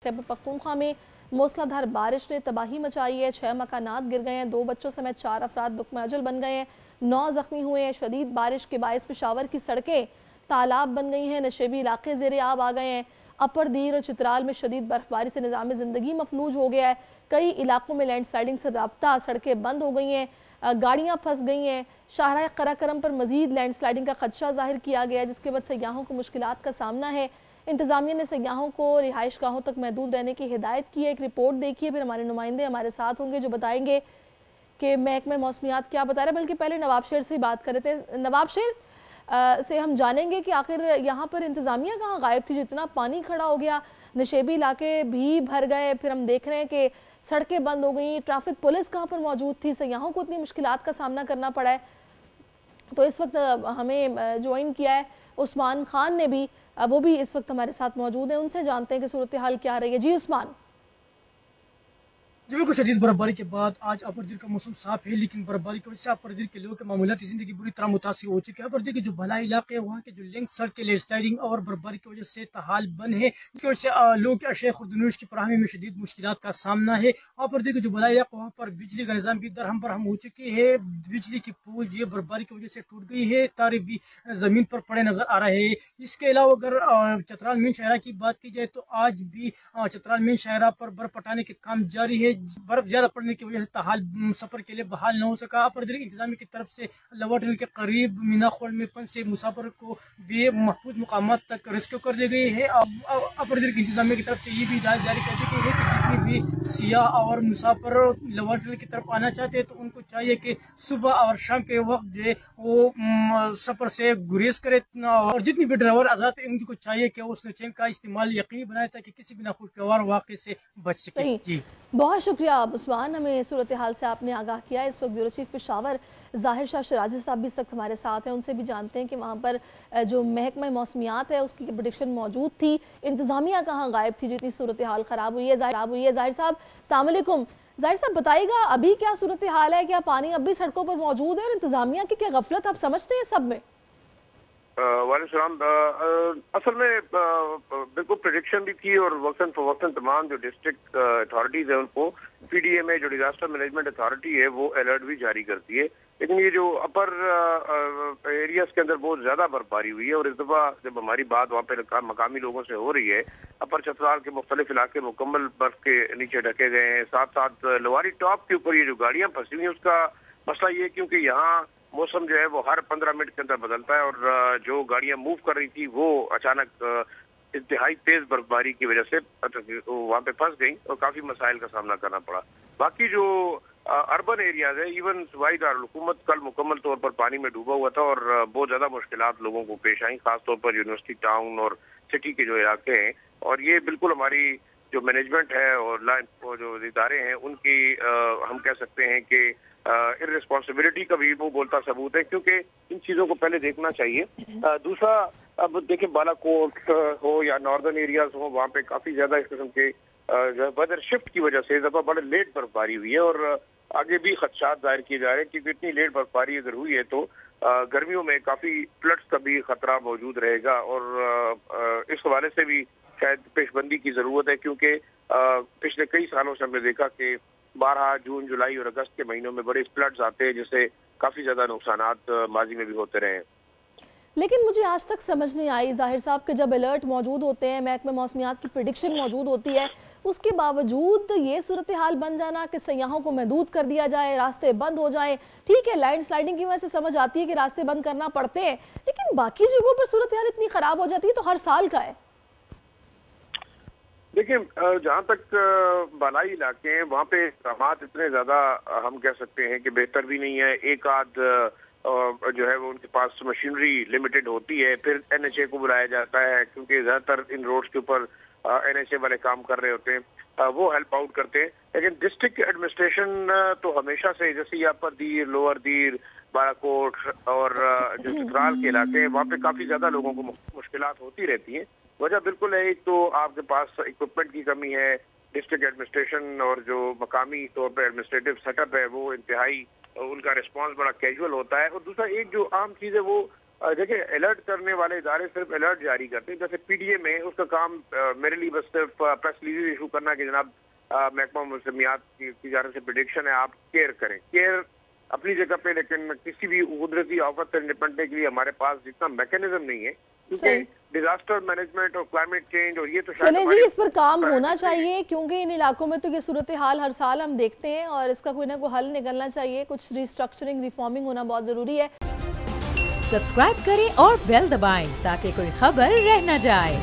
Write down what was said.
खैबर पख्तूनख्वा में मूसलाधार बारिश ने तबाही मचाई है। 6 मकानात गिर गए हैं। 2 बच्चों समेत 4 अफराद दुख्म अजल बन गए हैं। 9 जख्मी हुए हैं। शदीद बारिश के बायस पेशावर की सड़कें तालाब बन गई हैं। नशेबी इलाके ज़ेरे आब आ गए हैं। अपर दीर और चित्राल में शदीद बर्फबारी से निज़ाम ज़िंदगी मफलूज हो गया है। कई इलाकों में लैंड स्लाइडिंग से राब्ता, सड़कें बंद हो गई हैं, गाड़ियाँ फंस गई हैं। शाहराह कराकरम पर मजीद लैंड स्लाइडिंग का खदशा जाहिर किया गया है, जिसके बाद सयाहों को मुश्किलात का सामना है। इंतजामिया ने सयाहों को रिहाइश गाहों तक महदूद रहने की हिदायत की है। एक रिपोर्ट देखिए, फिर हमारे नुमाइंदे हमारे साथ होंगे जो बताएंगे कि महकमा मौसमियात क्या बता रहे हैं। बल्कि पहले नवाब शेर से बात कर रहे थे। नवाब शेर से हम जानेंगे कि आखिर यहाँ पर इंतजामिया कहाँ गायब थी, जितना पानी खड़ा हो गया, नशेबी इलाके भी भर गए, फिर हम देख रहे हैं कि सड़कें बंद हो गई, ट्रैफिक पुलिस कहाँ पर मौजूद थी, सयाहों को इतनी मुश्किलात का सामना करना पड़ा है। तो इस वक्त हमें ज्वाइन किया है उस्मान खान ने भी, वो भी इस वक्त हमारे साथ मौजूद हैं। उनसे जानते हैं कि सूरत हाल क्या रही है। जी उस्मान। जी बिल्कुल, शदीद बर्फबारी के बाद आज अपरदिर का मौसम साफ है, लेकिन बर्फबारी की वजह से अपरदिर के लोगों की मामूलाती जिंदगी बुरी तरह मुतासिर हो चुकी है। अपरदिर के जो भलाई इलाके हैं वहाँ के जो लिंक सड़क के लैंडस्लाइडिंग और बर्फबारी की वजह से तहाल बंद है, जिसकी वजह से लोगों के अशया खुर्दनूश की फराहमी में शदीद मुश्किलात का सामना है। अपरदिर के जो भलाई इलाका वहाँ पर बिजली का निज़ाम भी दरहम बरहम हो चुकी है। बिजली की पोल ये बर्फबारी की वजह से टूट गई है, तारे भी जमीन पर पड़े नजर आ रहे हैं। इसके अलावा अगर चतराल मेन शहरा की बात की जाए तो आज भी चतराल मेन शहरा पर बर्फ पटाने के काम जारी है। बर्फ ज्यादा पड़ने की वजह से तहाल सफर के लिए बहाल न हो सका। अपरदिर इंतजामिया की तरफ से लवाटल के करीब मीनाखोल में फंसे मुसाफिर को भी महफूज मुकाम तक रेस्क्यू कर दी गई है। अपरदिर की इंतजामिया की तरफ से ये भी हिदायत जारी कर दी गई है कि जितने भी सियाह और मुसाफिर लवाटल की तरफ आना चाहते हैं तो उनको चाहिए कि सुबह और शाम के वक्त जो है वो सफर से गुरेज करे, और जितनी भी ड्राइवर आजाद है उनको चाहिए कि वो उसने चेन का इस्तेमाल यकीनी बनाए ताकि किसी भी नाखुशगवार वाक़े से बच सके। जी बहुत शुक्रिया उस्मान, हमें सूरत हाल से आपने आगाह किया। इस वक्त ब्यूरो चीफ पेशावर ज़ाहिर शाह शराजी साहब भी इस वक्त हमारे साथ हैं। उनसे भी जानते हैं कि वहाँ पर जो महकमा मौसमियात है उसकी प्रेडिक्शन मौजूद थी, इंतजामिया कहाँ गायब थी जो इतनी सूरत हाल ख़राब हुई है। ज़ाहिर साहब अस्सलाम वालेकुम। ज़ाहिर साहब बताइएगा अभी क्या सूरत हाल है, क्या पानी अब भी सड़कों पर मौजूद है और इंतजामिया की क्या गफलत आप समझते हैं सब में? वालेकुम। असल में बिल्कुल प्रेडिक्शन भी थी और वक्तन फवक्तन तमाम जो डिस्ट्रिक्ट अथॉरिटीज़ हैं उनको पीडीए में जो डिजास्टर मैनेजमेंट अथॉरिटी है वो अलर्ट भी जारी करती है। लेकिन ये जो अपर एरियाज के अंदर बहुत ज़्यादा बर्फबारी हुई है और इस दफ़ा जब हमारी बात वहाँ पे मकामी लोगों से हो रही है, अपर चतराल के मुख्तलिफ इलाके मुकम्मल बर्फ के नीचे ढके गए हैं। साथ साथ लवारी टॉप के ऊपर ये जो गाड़ियाँ फंसी हुई हैं उसका मसला ये क्योंकि यहाँ मौसम जो है वो हर 15 मिनट के अंदर बदलता है और जो गाड़ियां मूव कर रही थी वो अचानक इंतहाई तेज बर्फबारी की वजह से वहां पे फंस गई और काफी मसाइल का सामना करना पड़ा। बाकी जो अर्बन एरियाज है, इवन सूबाई दारुल-हुकूमत कल मुकम्मल तौर पर पानी में डूबा हुआ था और बहुत ज्यादा मुश्किलात लोगों को पेश आई, खासतौर पर यूनिवर्सिटी टाउन और सिटी के जो इलाके हैं। और ये बिल्कुल हमारी जो मैनेजमेंट है और जो इदारे हैं उनकी हम कह सकते हैं कि इररिस्पॉन्सिबिलिटी का भी वो बोलता सबूत है, क्योंकि इन चीज़ों को पहले देखना चाहिए। दूसरा, अब देखिए बालाकोट हो या नॉर्दर्न एरियाज हो, वहाँ पे काफ़ी ज़्यादा इस किस्म के वेदर शिफ्ट की वजह से इस दफ़ा बड़े लेट बर्फबारी हुई है और आगे भी खदशात जाहिर किए जा रहे हैं, क्योंकि इतनी लेट बर्फबारी अगर हुई है तो गर्मियों में काफ़ी फ्लड्स का भी खतरा मौजूद रहेगा और इस हवाले से भी शायद पेशबंदी की ज़रूरत है, क्योंकि पिछले कई सालों से हमने देखा कि 12, जून, जुलाई और अगस्त के महीनों में बड़े फ्लड्स आते हैं जिससे काफी ज्यादा नुकसानात माजी में भी होते रहे हैं। लेकिन मुझे आज तक समझ नहीं आई ज़ाहिर साहब के जब अलर्ट मौजूद होते हैं, महकमा मौसमियात की प्रेडिक्शन मौजूद होती है, उसके बावजूद ये सूरत हाल बन जाना कि सयाहों को महदूद कर दिया जाए, रास्ते बंद हो जाएं। ठीक है, लैंड स्लाइडिंग की वजह से समझ आती है कि रास्ते बंद करना पड़ते हैं, लेकिन बाकी जगहों पर सूरत हाल इतनी खराब हो जाती है तो हर साल का है। देखिए, जहाँ तक बालाई इलाके हैं वहाँ पे इक़दामात इतने ज़्यादा हम कह सकते हैं कि बेहतर भी नहीं है। एक आध जो है वो उनके पास मशीनरी लिमिटेड होती है, फिर एनएचए को बुलाया जाता है क्योंकि ज़्यादातर इन रोड्स के ऊपर एनएचए वाले काम कर रहे होते हैं, वो हेल्प आउट करते हैं। लेकिन डिस्ट्रिक्ट एडमिनिस्ट्रेशन तो हमेशा से, जैसे अपर दीर, लोअर दीर, बालाकोट और जो चित्राल के इलाके हैं वहाँ पे काफ़ी ज़्यादा लोगों को मुश्किलात होती रहती हैं। वजह बिल्कुल है, एक तो आपके पास इक्विपमेंट की कमी है, डिस्ट्रिक्ट एडमिनिस्ट्रेशन और जो मकामी तौर पर एडमिनिस्ट्रेटिव सेटअप है वो इंतहाई, उनका रिस्पांस बड़ा कैजुअल होता है। और दूसरा एक जो आम चीज़ है वो دیکھیں الرٹ کرنے والے ادارے صرف الرٹ جاری کرتے ہیں. جیسے پی ڈی اے میں اس کا کام میرے لیے بس صرف پریس ریلیز ایشو کرنا کہ جناب محکمہ موسمیات کی جانب سے پریڈکشن ہے, آپ کیئر کریں. کیئر اپنی جگہ پہ, لیکن کسی بھی قدرتی آفت سے نپٹنے کے لیے ہمارے پاس جتنا میکینزم نہیں ہے, کیونکہ ڈیزاسٹر مینجمنٹ اور کلائمیٹ چینج اور یہ تو چلیں جی اس پر کام ہونا چاہیے, کیونکہ ان علاقوں میں تو یہ صورتحال ہر سال ہم دیکھتے ہیں اور اس کا کوئی نہ کوئی حل نکلنا چاہیے. کچھ ریسٹرکچرنگ ریفارمنگ ہونا بہت ضروری ہے. سبسکرائب کریں اور بیل دبائیں تاکہ کوئی خبر رہ نہ جائے.